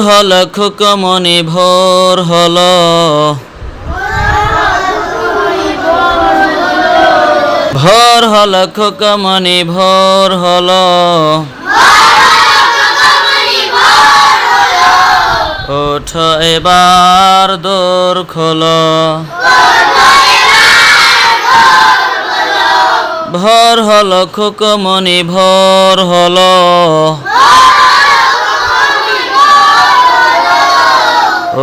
হল খুকমনি ভোর হলো, ভোর হল খুকমনি ভোর হলো, ওঠো এবার দোর খোলো, ভোর হলো খুকমনি ভোর হলো,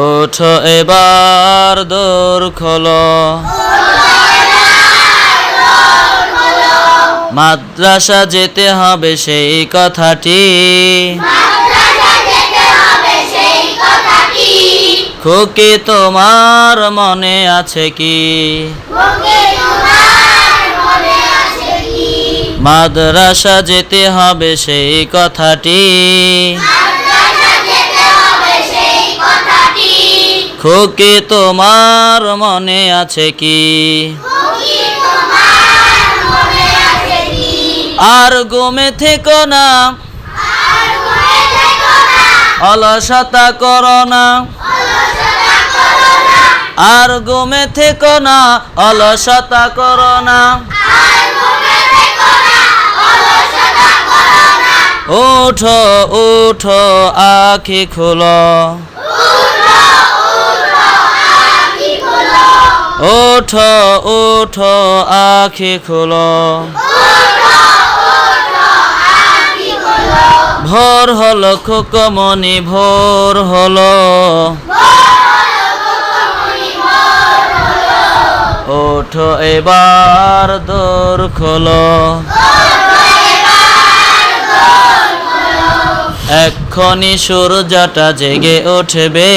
ওঠো এবার দোর খোলো। মাদ্রাসা যেতে হবে সেই কথাটি, খুকি তোমার মনে আছে কি? মাদ্রাসা যেতে হবে সেই কথাটি, খুকি তোমার মনে আছে কি? আর ঘুমে থেকো না, অলসতা করো না, আর ঘুমে থেকো না, অলসতা করো না, ওঠো ওঠো আখি খোলো, ওঠো ওঠো আখি খোলো, ভোর হলো খুকমনি ভোর হলো, ওঠো এবার দোর খোলো, এক্ষুনি সূর্যটা জেগে উঠবে,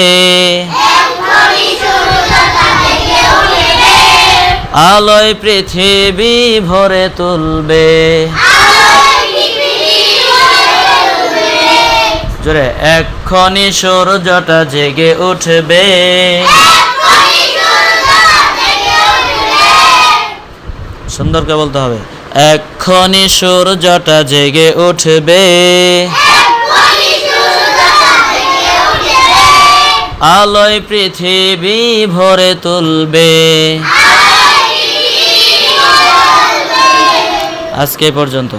আলোয় পৃথিবী ভরে তুলবে, জোরে এক্ষুনি সূর্যটা জেগে উঠবে, সুন্দর করে বলতে হবে, এক্ষুনি সূর্যটা জেগে উঠবে, আলোয় পৃথিবী ভরে তুলবে। আজকে পর্যন্ত।